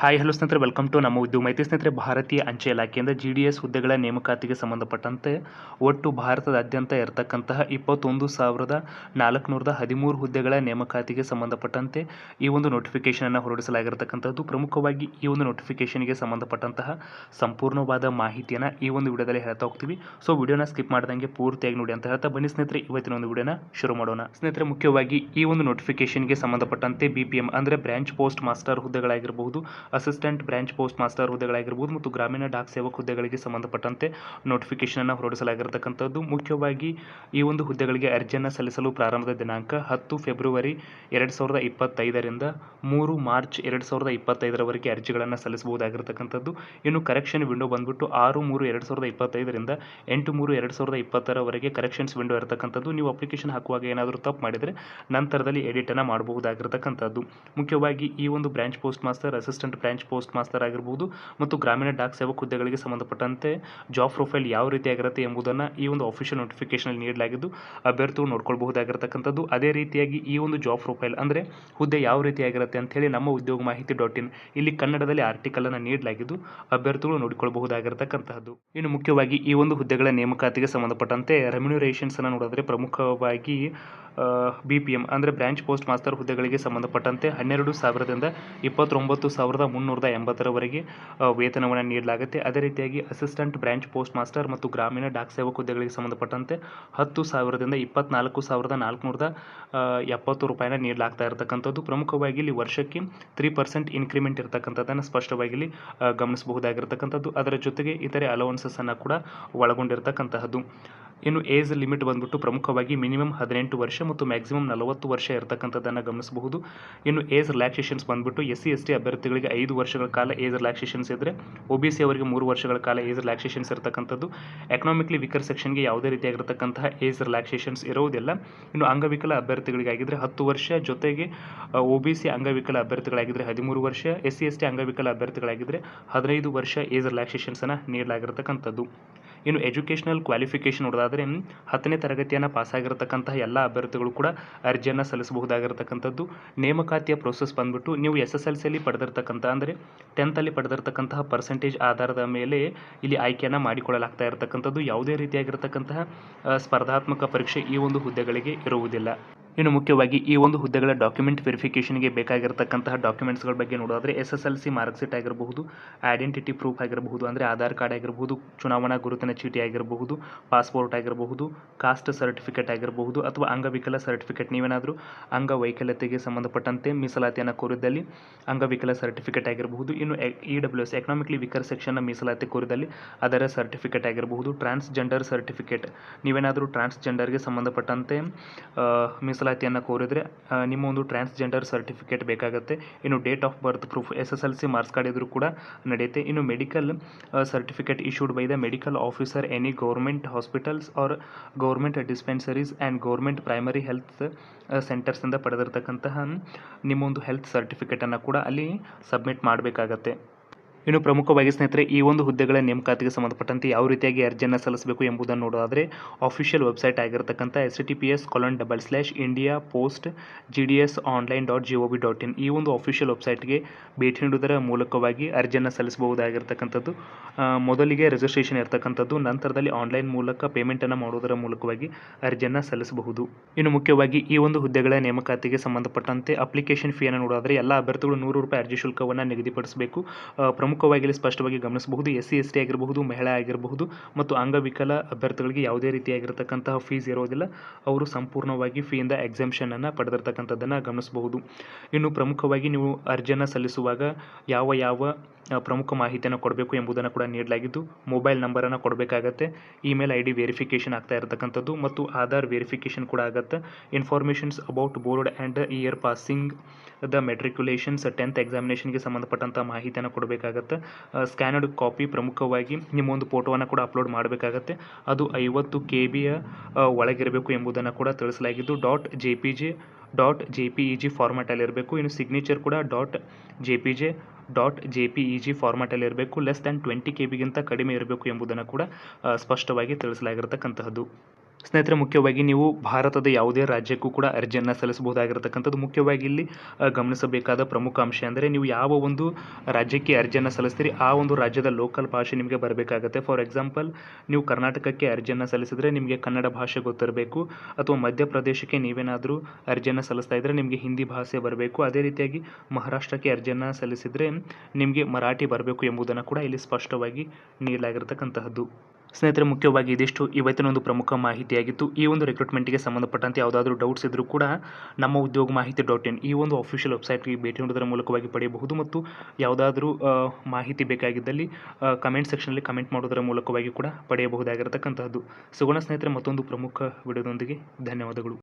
Hi hello ಸ್ನೇಹಿತರೆ, welcome to ನಮ್ಮ ಉದ್ಯೋಗ ಮಾಹಿತಿ. ಸ್ನೇಹಿತರೆ, ಭಾರತೀಯ ಅಂಚೆ ಇಲಾಖೆಯಿಂದ GDS ಹುದ್ದೆಗಳ ನೇಮಕಾತಿಗೆ ಸಂಬಂಧಪಟ್ಟಂತೆ ಒಟ್ಟು ಭಾರತದಾದ್ಯಂತ ಇರತಕ್ಕಂತಹ 21,413 ಹುದ್ದೆಗಳ ನೇಮಕಾತಿಗೆ ಸಂಬಂಧಪಟ್ಟಂತೆ ಈ ಒಂದು ನೋಟಿಫಿಕೇಶನನ್ನು ಹೊರಡಿಸಲಾಗಿರತಕ್ಕಂಥದ್ದು. ಪ್ರಮುಖವಾಗಿ ಈ ಒಂದು ನೋಟಿಫಿಕೇಶನ್ಗೆ ಸಂಬಂಧಪಟ್ಟಂತಹ ಸಂಪೂರ್ಣವಾದ ಮಾಹಿತಿಯನ್ನು ಈ ಒಂದು ವಿಡಿಯೋದಲ್ಲಿ ಹೇಳ್ತಾ ಹೋಗ್ತೀವಿ. ಸೊ ವಿಡಿಯೋನ ಸ್ಕಿಪ್ ಮಾಡ್ದಂಗೆ ಪೂರ್ತಿಯಾಗಿ ನೋಡಿ ಅಂತ ಹೇಳ್ತಾ ಬನ್ನಿ ಸ್ನೇಹಿತರೆ, ಇವತ್ತಿನ ಒಂದು ವಿಡಿಯೋನ ಶುರು ಮಾಡೋಣ. ಸ್ನೇಹಿತರೆ, ಮುಖ್ಯವಾಗಿ ಈ ಒಂದು ನೋಟಿಫಿಕೇಶನ್ಗೆ ಸಂಬಂಧಪಟ್ಟಂತೆ BPM ಅಂದರೆ ಬ್ರಾಂಚ್ ಪೋಸ್ಟ್ ಮಾಸ್ಟರ್ ಹುದ್ದೆಗಳಾಗಿರಬಹುದು, ಅಸಿಸ್ಟೆಂಟ್ ಬ್ರಾಂಚ್ ಪೋಸ್ಟ್ ಮಾಸ್ಟರ್ ಹುದ್ದೆಗಳಾಗಿರಬಹುದು ಮತ್ತು ಗ್ರಾಮೀಣ ಡಾಕ್ ಸೇವಕ್ ಹುದ್ದೆಗಳಿಗೆ ಸಂಬಂಧಪಟ್ಟಂತೆ ನೋಟಿಫಿಕೇಶನ್ ಅನ್ನು ಹೊರಡಿಸಲಾಗಿರತಕ್ಕಂಥದ್ದು. ಮುಖ್ಯವಾಗಿ ಈ ಒಂದು ಹುದ್ದೆಗಳಿಗೆ ಅರ್ಜಿಯನ್ನು ಸಲ್ಲಿಸಲು ಪ್ರಾರಂಭದ ದಿನಾಂಕ 10 ಫೆಬ್ರವರಿ 2025ರಿಂದ 3 ಮಾರ್ಚ್ 2025ರವರೆಗೆ ಅರ್ಜಿಗಳನ್ನು ಸಲ್ಲಿಸಬಹುದಾಗಿರತಕ್ಕಂಥದ್ದು. ಇನ್ನು ಕರೆಕ್ಷನ್ ವಿಂಡೋ ಬಂದ್ಬಿಟ್ಟು 6/3/2025ರಿಂದ 8/3/2020ರವರೆಗೆ ಕರೆಕ್ಷನ್ಸ್ ವಿಂಡೋ ಇರತಕ್ಕಂಥದ್ದು. ನೀವು ಅಪ್ಲಿಕೇಶನ್ ಹಾಕುವಾಗ ಏನಾದರೂ ತಪ್ಪು ಮಾಡಿದರೆ ನಂತರದಲ್ಲಿ ಎಡಿಟ್ ಅನ್ನು ಮಾಡಬಹುದಾಗಿರತಕ್ಕಂಥದ್ದು. ಮುಖ್ಯವಾಗಿ ಈ ಒಂದು branch post master, assistant branch post master ಆಗಿರಬಹುದು ಮತ್ತು ಗ್ರಾಮೀಣ ಡಾಕ್ ಸೇವಕ್ ಹುದ್ದೆಗಳಿಗೆ ಸಂಬಂಧಪಟ್ಟಂತೆ ಜಾಬ್ ಪ್ರೊಫೈಲ್ ಯಾವ ರೀತಿಯಾಗಿರುತ್ತೆ ಎಂಬುದನ್ನು ಈ ಒಂದು ಅಫಿಷಿಯಲ್ ನೋಟಿಫಿಕೇಶನ್ ನೀಡಲಾಗಿದ್ದು ಅಭ್ಯರ್ಥಿಗಳು ನೋಡ್ಕೊಳ್ಬಹುದಾಗಿರತಕ್ಕಂಥದ್ದು. ಅದೇ ರೀತಿಯಾಗಿ ಈ ಒಂದು ಜಾಬ್ ಪ್ರೊಫೈಲ್ ಅಂದರೆ ಹುದ್ದೆ ಯಾವ ರೀತಿಯಾಗಿರುತ್ತೆ ಅಂತ ಹೇಳಿ ನಮ್ಮ ಉದ್ಯೋಗ ಮಾಹಿತಿ .in ಇಲ್ಲಿ ಕನ್ನಡದಲ್ಲಿ ಆರ್ಟಿಕಲ್ ಅನ್ನು ನೀಡಲಾಗಿದ್ದು ಅಭ್ಯರ್ಥಿಗಳು ನೋಡಿಕೊಳ್ಳಬಹುದಾಗಿರತಕ್ಕಂತಹದ್ದು. ಇನ್ನು ಮುಖ್ಯವಾಗಿ ಈ ಒಂದು ಹುದ್ದೆಗಳ ನೇಮಕಾತಿಗೆ ಸಂಬಂಧಪಟ್ಟಂತೆ ರೆಮ್ಯುನರೇಷನ್ಸ್ ಅನ್ನು ನೋಡಿದ್ರೆ ಪ್ರಮುಖವಾಗಿ BPM ಅಂದರೆ ಬ್ರಾಂಚ್ ಪೋಸ್ಟ್ ಮಾಸ್ಟರ್ ಹುದ್ದೆಗಳಿಗೆ ಸಂಬಂಧಪಟ್ಟಂತೆ 12,000ದಿಂದ 29,380ರವರೆಗೆ ವೇತನವನ್ನು ನೀಡಲಾಗುತ್ತೆ. ಅದೇ ರೀತಿಯಾಗಿ ಅಸಿಸ್ಟೆಂಟ್ ಬ್ರಾಂಚ್ ಪೋಸ್ಟ್ ಮಾಸ್ಟರ್ ಮತ್ತು ಗ್ರಾಮೀಣ ಡಾಕ್ ಸೇವಕ್ ಹುದ್ದೆಗಳಿಗೆ ಸಂಬಂಧಪಟ್ಟಂತೆ 10,000ದಿಂದ 24,470 ರೂಪಾಯಿನ ನೀಡಲಾಗ್ತಾ ಇರತಕ್ಕಂಥದ್ದು. ಪ್ರಮುಖವಾಗಿ ಇಲ್ಲಿ ವರ್ಷಕ್ಕೆ 3% ಇನ್ಕ್ರಿಮೆಂಟ್ ಇರತಕ್ಕಂಥದ್ದನ್ನು ಸ್ಪಷ್ಟವಾಗಿ ಇಲ್ಲಿ ಗಮನಿಸಬಹುದಾಗಿರತಕ್ಕಂಥದ್ದು. ಅದರ ಜೊತೆಗೆ ಇತರೆ ಅಲೋವೆನ್ಸಸ್ ಅನ್ನು ಕೂಡ ಒಳಗೊಂಡಿರತಕ್ಕಂತಹದ್ದು. ಇನ್ನು ಏಜ್ ಲಿಮಿಟ್ ಬಂದ್ಬಿಟ್ಟು ಪ್ರಮುಖವಾಗಿ ಮಿನಿಮಮ್ 18 ವರ್ಷ ಮತ್ತು ಮ್ಯಾಕ್ಸಿಮಮ್ 40 ವರ್ಷ ಇರತಕ್ಕಂಥದ್ದನ್ನು ಗಮನಿಸಬಹುದು. ಇನ್ನು ಏಜ್ ರಿಲ್ಯಾಕ್ಸೇಷನ್ಸ್ ಬಂದ್ಬಿಟ್ಟು SC/ST ಅಭ್ಯರ್ಥಿಗಳಿಗೆ 5 ವರ್ಷಗಳ ಕಾಲ ಏಜ್ ರಿಲ್ಯಾಕ್ಸೇಷನ್ಸ್ ಇದ್ದರೆ OBC ಅವರಿಗೆ 3 ವರ್ಷಗಳ ಕಾಲ ಏಜ್ ರಿಲ್ಯಾಕ್ಸೇಷನ್ಸ್ ಇರತಕ್ಕಂಥದ್ದು. ಎಕನಾಮಿಕ್ಲಿ ವೀಕರ್ ಸೆಕ್ಷನ್ಗೆ ಯಾವುದೇ ರೀತಿಯಾಗಿರತಕ್ಕಂತಹ ಏಜ್ ರಿಲ್ಯಾಕ್ಸೇಷನ್ಸ್ ಇರುವುದಿಲ್ಲ. ಇನ್ನು ಅಂಗವಿಕಲ ಅಭ್ಯರ್ಥಿಗಳಿಗಾಗಿದ್ದರೆ 10 ವರ್ಷ, ಜೊತೆಗೆ OBC ಅಂಗವಿಕಲ ಅಭ್ಯರ್ಥಿಗಳಾಗಿದ್ದರೆ 13 ವರ್ಷ, SC/ST ಅಂಗವಿಕಲ ಅಭ್ಯರ್ಥಿಗಳಾಗಿದ್ದರೆ 15 ವರ್ಷ ಏಜ್ ರಿಲ್ಯಾಕ್ಸೇಷನ್ಸ್ ಅನ್ನು ನೀಡಲಾಗಿರತಕ್ಕಂಥದ್ದು. ಇನ್ನು ಎಜುಕೇಷನಲ್ ಕ್ವಾಲಿಫಿಕೇಷನ್ ನೋಡೋದಾದರೆ 10ನೇ ತರಗತಿಯನ್ನು ಪಾಸಾಗಿರತಕ್ಕಂತಹ ಎಲ್ಲ ಅಭ್ಯರ್ಥಿಗಳು ಕೂಡ ಅರ್ಜಿಯನ್ನು ಸಲ್ಲಿಸಬಹುದಾಗಿರತಕ್ಕಂಥದ್ದು. ನೇಮಕಾತಿಯ ಪ್ರೋಸೆಸ್ ಬಂದ್ಬಿಟ್ಟು ನೀವು SSLCಯಲ್ಲಿ ಪಡೆದಿರತಕ್ಕಂಥ ಅಂದರೆ 10th ಪಡೆದಿರತಕ್ಕಂತಹ ಪರ್ಸೆಂಟೇಜ್ ಆಧಾರದ ಮೇಲೆ ಇಲ್ಲಿ ಆಯ್ಕೆಯನ್ನು ಮಾಡಿಕೊಳ್ಳಲಾಗ್ತಾ ಇರತಕ್ಕಂಥದ್ದು. ಯಾವುದೇ ರೀತಿಯಾಗಿರತಕ್ಕಂತಹ ಸ್ಪರ್ಧಾತ್ಮಕ ಪರೀಕ್ಷೆ ಈ ಒಂದು ಹುದ್ದೆಗಳಿಗೆ ಇರುವುದಿಲ್ಲ. ಇನ್ನು ಮುಖ್ಯವಾಗಿ ಈ ಒಂದು ಹುದ್ದೆಗಳ ಡಾಕ್ಯುಮೆಂಟ್ ವೆರಿಫಿಕೇಷನ್ಗೆ ಬೇಕಾಗಿರತಕ್ಕಂತಹ ಡಾಕ್ಯುಮೆಂಟ್ಸ್ಗಳ ಬಗ್ಗೆ ನೋಡೋದಾದರೆ SSLC ಮಾರ್ಕ್ ಶೀಟ್ ಆಗಿರಬಹುದು, ಐಡೆಂಟಿಟಿ ಪ್ರೂಫ್ ಆಗಿರಬಹುದು ಅಂದರೆ ಆಧಾರ್ ಕಾರ್ಡ್ ಆಗಿರಬಹುದು, ಚುನಾವಣಾ ಗುರುತಿನ ಚೀಟಿ ಆಗಿರಬಹುದು, ಪಾಸ್ಪೋರ್ಟ್ ಆಗಿರಬಹುದು, ಕಾಸ್ಟ್ ಸರ್ಟಿಫಿಕೇಟ್ ಆಗಿರಬಹುದು ಅಥವಾ ಅಂಗವಿಕಲ ಸರ್ಟಿಫಿಕೇಟ್. ನೀವೇನಾದರೂ ಅಂಗವೈಕಲ್ಯತೆಗೆ ಸಂಬಂಧಪಟ್ಟಂತೆ ಮೀಸಲಾತಿಯನ್ನು ಕೋರಿದ್ದಲ್ಲಿ ಅಂಗವಿಕಲ ಸರ್ಟಿಫಿಕೇಟ್ ಆಗಿರಬಹುದು. ಇನ್ನು EWS ಎಕನಾಮಿಕ್ಲಿ ವೀಕರ್ ಸೆಕ್ಷನ್ನ ಮೀಸಲಾತಿ ಕೋರಿದಲ್ಲಿ ಅದರ ಸರ್ಟಿಫಿಕೇಟ್ ಆಗಿರಬಹುದು. ಟ್ರಾನ್ಸ್ಜೆಂಡರ್ ಸರ್ಟಿಫಿಕೇಟ್, ನೀವೇನಾದರೂ ಟ್ರಾನ್ಸ್ಜೆಂಡರ್ಗೆ ಸಂಬಂಧಪಟ್ಟಂತೆ ಮೀಸಲಾತಿಯನ್ನು ಕೋರಿದರೆ ನಿಮ್ಮ ಒಂದು ಟ್ರಾನ್ಸ್ಜೆಂಡರ್ ಸರ್ಟಿಫಿಕೇಟ್ ಬೇಕಾಗುತ್ತೆ. ಇನ್ನು date of birth proof, SSLC marks card ಇದ್ರೂ ಕೂಡ ನಡೆಯುತ್ತೆ. ಇನ್ನು medical certificate issued by the medical officer any government hospitals or government dispensaries and government primary health ಸೆಂಟರ್ಸಿಂದ ಪಡೆದಿರತಕ್ಕಂತಹ ನಿಮ್ಮ ಒಂದು ಹೆಲ್ತ್ ಸರ್ಟಿಫಿಕೇಟನ್ನು ಕೂಡ ಅಲ್ಲಿ ಸಬ್ಮಿಟ್ ಮಾಡಬೇಕಾಗತ್ತೆ. ಇನ್ನು ಪ್ರಮುಖವಾಗಿ ಸ್ನೇಹಿತರೆ, ಈ ಒಂದು ಹುದ್ದೆಗಳ ನೇಮಕಾತಿಗೆ ಸಂಬಂಧಪಟ್ಟಂತೆ ಯಾವ ರೀತಿಯಾಗಿ ಅರ್ಜಿಯನ್ನು ಸಲ್ಲಿಸಬೇಕು ಎಂಬುದನ್ನು ನೋಡೋದಾದರೆ ಅಫಿಷಿಯಲ್ ವೆಬ್ಸೈಟ್ ಆಗಿರತಕ್ಕಂಥ https://indiapost.gdsonline.gov.in ಈ ಒಂದು ಅಫಿಷಿಯಲ್ ವೆಬ್ಸೈಟ್ಗೆ ಭೇಟಿ ನೀಡುವುದರ ಮೂಲಕವಾಗಿ ಅರ್ಜಿಯನ್ನು ಸಲ್ಲಿಸಬಹುದಾಗಿರತಕ್ಕಂಥದ್ದು. ಮೊದಲಿಗೆ ರಿಜಿಸ್ಟ್ರೇಷನ್ ಇರತಕ್ಕಂಥದ್ದು, ನಂತರದಲ್ಲಿ ಆನ್ಲೈನ್ ಮೂಲಕ ಪೇಮೆಂಟನ್ನು ಮಾಡುವುದರ ಮೂಲಕವಾಗಿ ಅರ್ಜಿಯನ್ನು ಸಲ್ಲಿಸಬಹುದು. ಇನ್ನು ಮುಖ್ಯವಾಗಿ ಈ ಒಂದು ಹುದ್ದೆಗಳ ನೇಮಕಾತಿಗೆ ಸಂಬಂಧಪಟ್ಟಂತೆ ಅಪ್ಲಿಕೇಶನ್ ಫೀಯನ್ನು ನೋಡೋದಾದರೆ ಎಲ್ಲ ಅಭ್ಯರ್ಥಿಗಳು 100 ರೂಪಾಯಿ ಅರ್ಜಿ ಶುಲ್ಕವನ್ನು ನಿಗದಿಪಡಿಸಬೇಕು. ಪ್ರಮುಖವಾಗಿ ಇಲ್ಲಿ ಸ್ಪಷ್ಟವಾಗಿ ಗಮನಿಸಬಹುದು SC/ST ಆಗಿರಬಹುದು, ಮಹಿಳಾ ಆಗಿರಬಹುದು ಮತ್ತು ಅಂಗವಿಕಲ ಅಭ್ಯರ್ಥಿಗಳಿಗೆ ಯಾವುದೇ ರೀತಿಯಾಗಿರತಕ್ಕಂತಹ ಫೀಸ್ ಇರೋದಿಲ್ಲ. ಅವರು ಸಂಪೂರ್ಣವಾಗಿ ಫೀಯಿಂದ ಎಕ್ಸೆಂಪ್ಷನ್ ಅನ್ನು ಪಡೆದಿರತಕ್ಕಂಥದ್ದನ್ನು ಗಮನಿಸಬಹುದು. ಇನ್ನು ಪ್ರಮುಖವಾಗಿ ನೀವು ಅರ್ಜಿಯನ್ನು ಸಲ್ಲಿಸುವಾಗ ಯಾವ ಪ್ರಮುಖ ಮಾಹಿತಿಯನ್ನು ಕೊಡಬೇಕು ಎಂಬುದನ್ನು ಕೂಡ ನೀಡಲಾಗಿದ್ದು ಮೊಬೈಲ್ ನಂಬರನ್ನು ಕೊಡಬೇಕಾಗತ್ತೆ, ಇಮೇಲ್ ID ವೆರಿಫಿಕೇಷನ್ ಆಗ್ತಾ ಇರತಕ್ಕಂಥದ್ದು ಮತ್ತು ಆಧಾರ್ ವೆರಿಫಿಕೇಷನ್ ಕೂಡ ಆಗುತ್ತೆ. Informations about board and year passing the matriculations 10th ಎಕ್ಸಾಮಿನೇಷನ್ಗೆ ಸಂಬಂಧಪಟ್ಟಂಥ ಮಾಹಿತಿಯನ್ನು ಕೊಡಬೇಕಾಗತ್ತೆ. ಸ್ಕ್ಯಾನರ್ಡ್ ಕಾಪಿ, ಪ್ರಮುಖವಾಗಿ ನಿಮ್ಮ ಒಂದು ಫೋಟೋವನ್ನು ಕೂಡ ಅಪ್ಲೋಡ್ ಮಾಡಬೇಕಾಗತ್ತೆ. ಅದು 50 KBಯ ಒಳಗಿರಬೇಕು ಎಂಬುದನ್ನು ಕೂಡ ತಿಳಿಸಲಾಗಿದ್ದು .jpg ಫಾರ್ಮ್ಯಾಟಲ್ಲಿ ಇರಬೇಕು. ಇನ್ನು ಸಿಗ್ನೇಚರ್ ಕೂಡ .jpg ಫಾರ್ಮ್ಯಾಟಲ್ಲಿ ಇರಬೇಕು. ಲೆಸ್ ದ್ಯಾನ್ 20 KBಗಿಂತ ಕಡಿಮೆ ಇರಬೇಕು ಎಂಬುದನ್ನು ಕೂಡ ಸ್ಪಷ್ಟವಾಗಿ ತಿಳಿಸಲಾಗಿರತಕ್ಕಂತಹದ್ದು. ಸ್ನೇಹಿತರೆ, ಮುಖ್ಯವಾಗಿ ನೀವು ಭಾರತದ ಯಾವುದೇ ರಾಜ್ಯಕ್ಕೂ ಕೂಡ ಅರ್ಜಿಯನ್ನು ಸಲ್ಲಿಸಬಹುದಾಗಿರತಕ್ಕಂಥದ್ದು. ಮುಖ್ಯವಾಗಿ ಇಲ್ಲಿ ಗಮನಿಸಬೇಕಾದ ಪ್ರಮುಖ ಅಂಶ ಅಂದರೆ ನೀವು ಯಾವ ಒಂದು ರಾಜ್ಯಕ್ಕೆ ಅರ್ಜಿಯನ್ನು ಸಲ್ಲಿಸ್ತೀರಿ ಆ ಒಂದು ರಾಜ್ಯದ ಲೋಕಲ್ ಭಾಷೆ ನಿಮಗೆ ಬರಬೇಕಾಗುತ್ತೆ. ಫಾರ್ ಎಕ್ಸಾಂಪಲ್, ನೀವು ಕರ್ನಾಟಕಕ್ಕೆ ಅರ್ಜಿಯನ್ನು ಸಲ್ಲಿಸಿದರೆ ನಿಮಗೆ ಕನ್ನಡ ಭಾಷೆ ಗೊತ್ತಿರಬೇಕು, ಅಥವಾ ಮಧ್ಯಪ್ರದೇಶಕ್ಕೆ ನೀವೇನಾದರೂ ಅರ್ಜಿಯನ್ನು ಸಲ್ಲಿಸ್ತಾ ಇದ್ದರೆ ನಿಮಗೆ ಹಿಂದಿ ಭಾಷೆ ಬರಬೇಕು. ಅದೇ ರೀತಿಯಾಗಿ ಮಹಾರಾಷ್ಟ್ರಕ್ಕೆ ಅರ್ಜಿಯನ್ನು ಸಲ್ಲಿಸಿದರೆ ನಿಮಗೆ ಮರಾಠಿ ಬರಬೇಕು ಎಂಬುದನ್ನು ಕೂಡ ಇಲ್ಲಿ ಸ್ಪಷ್ಟವಾಗಿ ನೀಡಲಾಗಿರ್ತಕ್ಕಂತಹದ್ದು. ಸ್ನೇಹಿತರೆ, ಮುಖ್ಯವಾಗಿ ಇದಿಷ್ಟು ಇವತ್ತಿನ ಒಂದು ಪ್ರಮುಖ ಮಾಹಿತಿಯಾಗಿತ್ತು. ಈ ಒಂದು ರಿಕ್ರೂಟ್ಮೆಂಟ್ಗೆ ಸಂಬಂಧಪಟ್ಟಂತೆ ಯಾವುದಾದ್ರೂ ಡೌಟ್ಸ್ ಇದ್ದರೂ ಕೂಡ ನಮ್ಮ ಉದ್ಯೋಗ ಮಾಹಿತಿ .in ಈ ಒಂದು ಅಫಿಷಿಯಲ್ ವೆಬ್ಸೈಟ್ಗೆ ಭೇಟಿ ನೀಡುವುದರ ಮೂಲಕವಾಗಿ ಪಡೆಯಬಹುದು. ಮತ್ತು ಯಾವುದಾದ್ರೂ ಮಾಹಿತಿ ಬೇಕಾಗಿದ್ದಲ್ಲಿ ಕಮೆಂಟ್ ಸೆಕ್ಷನಲ್ಲಿ ಕಮೆಂಟ್ ಮಾಡೋದರ ಮೂಲಕವಾಗಿ ಕೂಡ ಪಡೆಯಬಹುದಾಗಿರತಕ್ಕಂತಹದ್ದು. ಸಿಗೋಣ ಸ್ನೇಹಿತರೆ ಮತ್ತೊಂದು ಪ್ರಮುಖ ವಿಡಿಯೋದೊಂದಿಗೆ. ಧನ್ಯವಾದಗಳು.